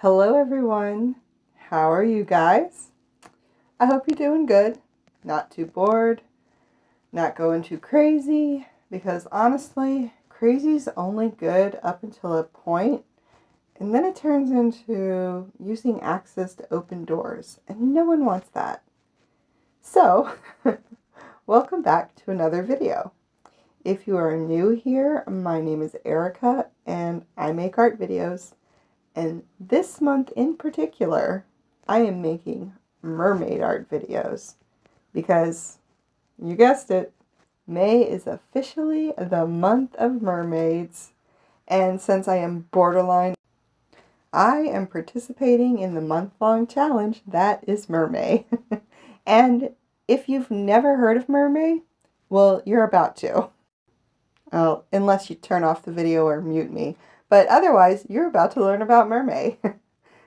Hello everyone, how are you guys? I hope you're doing good, not too bored, not going too crazy, because honestly, crazy's only good up until a point, and then it turns into using access to open doors, and no one wants that. So, welcome back to another video. If you are new here, my name is Erica, and I make art videos. And this month in particular, I am making mermaid art videos because, you guessed it, May is officially the month of mermaids. And since I am borderline, I am participating in the month-long challenge that is Mermay. And if you've never heard of Mermay, well, you're about to. Well, unless you turn off the video or mute me. But otherwise, you're about to learn about Mermay.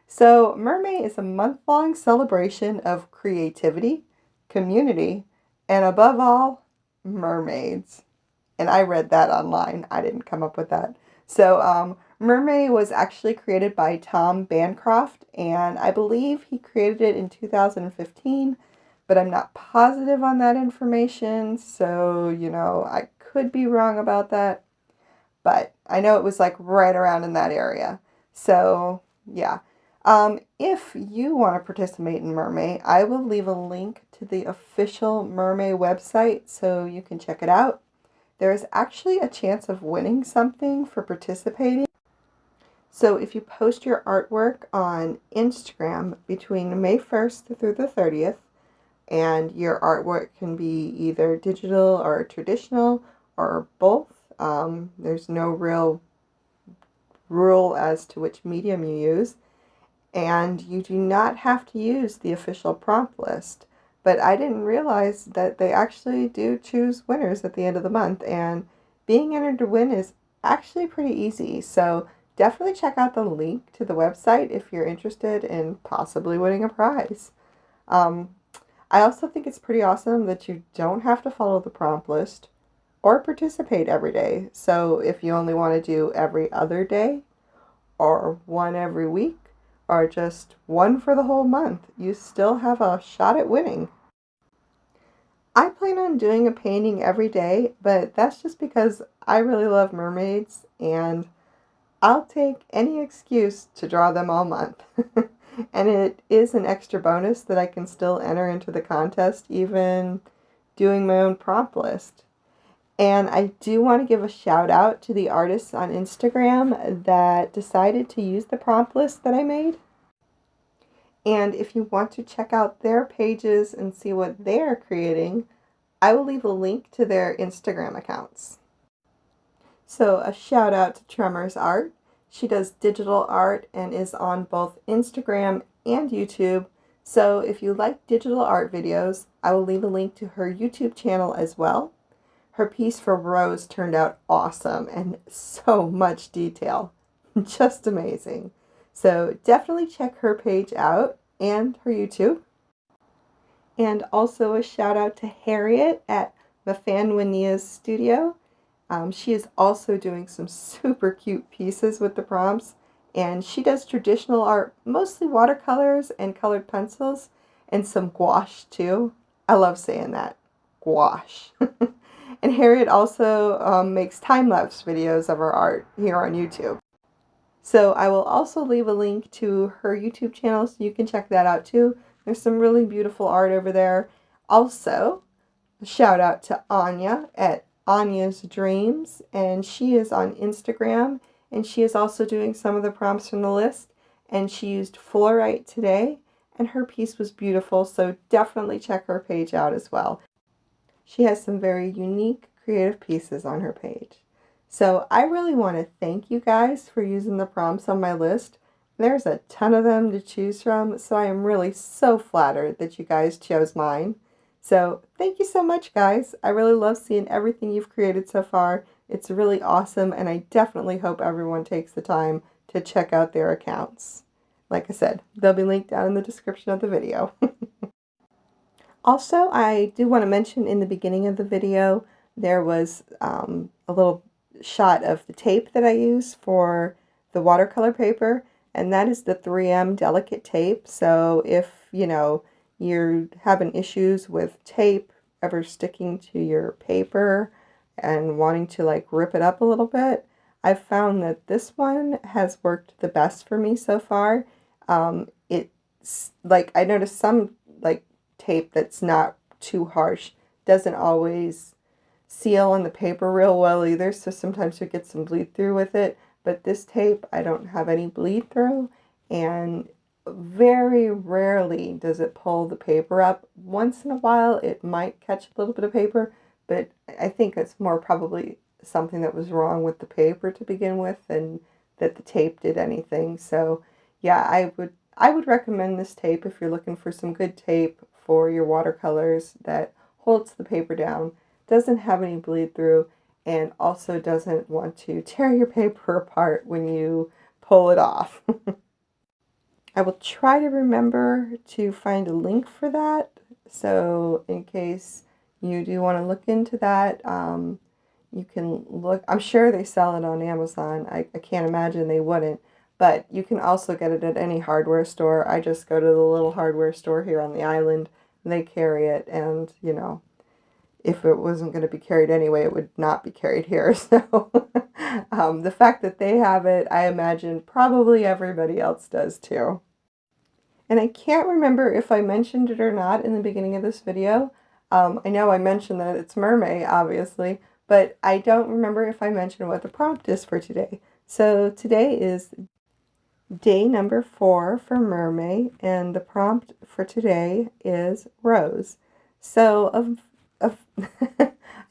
So, Mermay is a month-long celebration of creativity, community, and above all, mermaids. And I read that online. I didn't come up with that. So, Mermay was actually created by Tom Bancroft, and I believe he created it in 2015, but I'm not positive on that information, so, I could be wrong about that. But I know it was like right around in that area. So, yeah. If you want to participate in Mermay, I will leave a link to the official Mermay website so you can check it out. There is actually a chance of winning something for participating. So if you post your artwork on Instagram between May 1st through the 30th, and your artwork can be either digital or traditional or both. There's no real rule as to which medium you use, and you do not have to use the official prompt list. But I didn't realize that they actually do choose winners at the end of the month, and being entered to win is actually pretty easy. So definitely check out the link to the website if you're interested in possibly winning a prize. I also think it's pretty awesome that you don't have to follow the prompt list or participate every day. So if you only want to do every other day or one every week or just one for the whole month, you still have a shot at winning. I plan on doing a painting every day, but that's just because I really love mermaids and I'll take any excuse to draw them all month. And it is an extra bonus that I can still enter into the contest, even doing my own prompt list. And I do want to give a shout out to the artists on Instagram that decided to use the prompt list that I made. And if you want to check out their pages and see what they are creating, I will leave a link to their Instagram accounts. So a shout out to Tremor's Art. She does digital art and is on both Instagram and YouTube. So if you like digital art videos, I will leave a link to her YouTube channel as well. Her piece for Rose turned out awesome and so much detail. Just amazing. So definitely check her page out and her YouTube. And also a shout out to Harriet at Mafanwinia's Studio. She is also doing some super cute pieces with the prompts, and she does traditional art, mostly watercolors and colored pencils, and some gouache too. I love saying that, gouache. And Harriet also makes time-lapse videos of her art here on YouTube. So I will also leave a link to her YouTube channel so you can check that out too. There's some really beautiful art over there. Also, a shout out to Anya at Anya's Dreams, and she is on Instagram, and she is also doing some of the prompts from the list, and she used fluorite today, and her piece was beautiful, so definitely check her page out as well. She has some very unique, creative pieces on her page. So I really want to thank you guys for using the prompts on my list. There's a ton of them to choose from, so I am really so flattered that you guys chose mine. So thank you so much, guys. I really love seeing everything you've created so far. It's really awesome, and I definitely hope everyone takes the time to check out their accounts. Like I said, they'll be linked down in the description of the video. Also, I do want to mention in the beginning of the video, there was a little shot of the tape that I use for the watercolor paper. and that is the 3M delicate tape. So if, you know, you're having issues with tape ever sticking to your paper and wanting to like rip it up a little bit, I've found that this one has worked the best for me so far. It's like, I noticed some like tape that's not too harsh doesn't always seal on the paper real well either, so sometimes you get some bleed through with it. But this tape, I don't have any bleed through, and very rarely does it pull the paper up. Once in a while it might catch a little bit of paper, but I think it's more probably something that was wrong with the paper to begin with than that the tape did anything. So yeah, I would recommend this tape if you're looking for some good tape for your watercolors that holds the paper down, doesn't have any bleed through, and also doesn't want to tear your paper apart when you pull it off. I will try to remember to find a link for that, so in case you do want to look into that, you can look. I'm sure they sell it on Amazon. I can't imagine they wouldn't, but you can also get it at any hardware store. I just go to the little hardware store here on the island. They carry it, and you know, if it wasn't going to be carried anyway, it would not be carried here. So the fact that they have it, I imagine probably everybody else does too. And I can't remember if I mentioned it or not in the beginning of this video. I know I mentioned that it's mermaid, obviously, but I don't remember if I mentioned what the prompt is for today. So today is day number 4 for mermaid, and the prompt for today is rose. So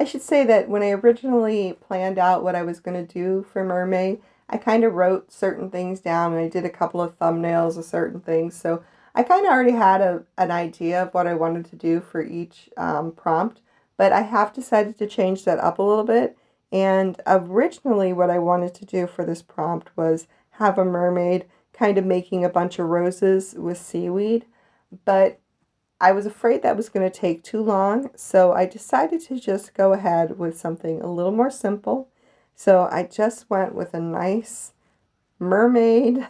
I should say that when I originally planned out what I was going to do for mermaid, I kind of wrote certain things down, and I did a couple of thumbnails of certain things. So I kind of already had an idea of what I wanted to do for each prompt, but I have decided to change that up a little bit. And originally what I wanted to do for this prompt was have a mermaid kind of making a bunch of roses with seaweed, but I was afraid that was going to take too long, so I decided to just go ahead with something a little more simple. So I just went with a nice mermaid,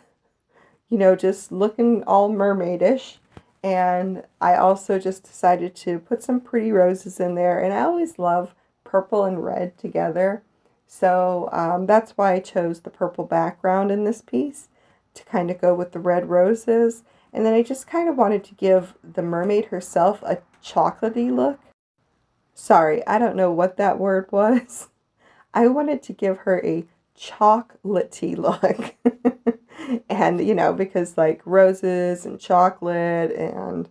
you know, just looking all mermaidish. And I also just decided to put some pretty roses in there, and I always love purple and red together. So that's why I chose the purple background in this piece to kind of go with the red roses. And then I just kind of wanted to give the mermaid herself a chocolatey look. Sorry, I don't know what that word was. I wanted to give her a chocolatey look. And, you know, because like roses and chocolate, and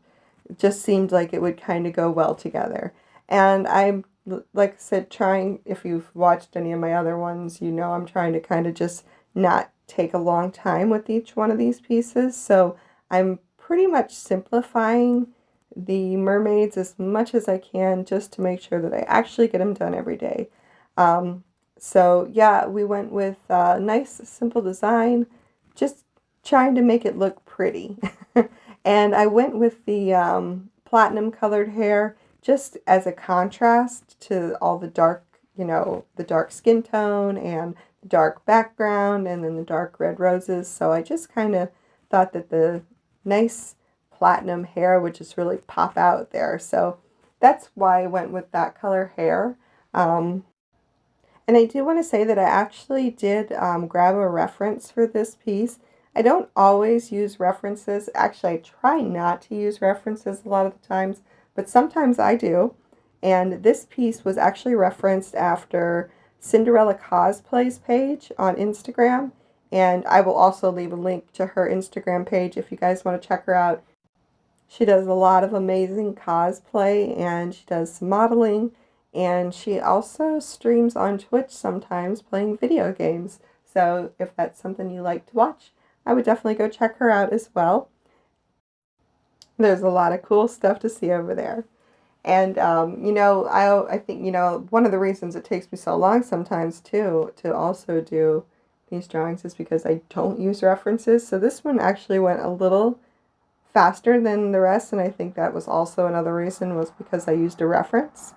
it just seemed like it would kind of go well together. And I'm, like I said, trying, if you've watched any of my other ones, you know I'm trying to kind of just not take a long time with each one of these pieces. So I'm pretty much simplifying the mermaids as much as I can just to make sure that I actually get them done every day. So yeah, we went with a nice simple design, just trying to make it look pretty. And I went with the platinum colored hair just as a contrast to all the dark, you know, the dark skin tone and the dark background and then the dark red roses. So I just kind of thought that the nice platinum hair would just really pop out there. So that's why I went with that color hair. And I do want to say that I actually did grab a reference for this piece. I don't always use references. Actually, I try not to use references a lot of the times, but sometimes I do. And this piece was actually referenced after Cinderella Cosplay's page on Instagram. And I will also leave a link to her Instagram page if you guys want to check her out. She does a lot of amazing cosplay, and she does some modeling, and she also streams on Twitch sometimes playing video games. So if that's something you like to watch, I would definitely go check her out as well. There's a lot of cool stuff to see over there. And, you know, I think, you know, one of the reasons it takes me so long sometimes, too, to also do these drawings is because I don't use references. So this one actually went a little faster than the rest, and I think that was also another reason, was because I used a reference.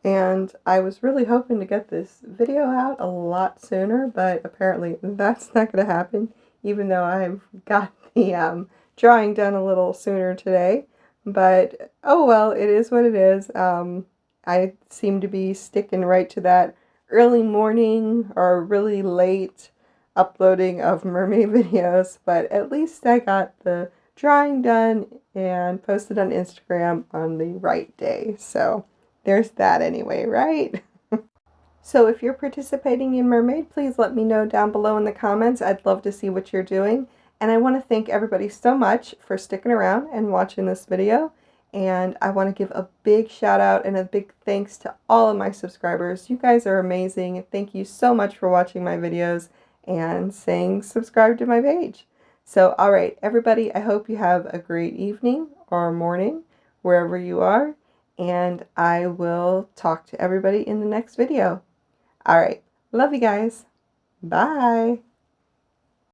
And I was really hoping to get this video out a lot sooner, but apparently that's not going to happen. even though I've got the drawing done a little sooner today. But oh well, it is what it is. I seem to be sticking right to that early morning or really late uploading of mermaid videos, but at least I got the drawing done and posted on Instagram on the right day. So there's that anyway, right? So if you're participating in Mermaid, please let me know down below in the comments. I'd love to see what you're doing. And I want to thank everybody so much for sticking around and watching this video. And I want to give a big shout out and a big thanks to all of my subscribers. You guys are amazing. Thank you so much for watching my videos and saying subscribe to my page. So, all right, everybody, I hope you have a great evening or morning, wherever you are. And I will talk to everybody in the next video. All right. Love you guys. Bye.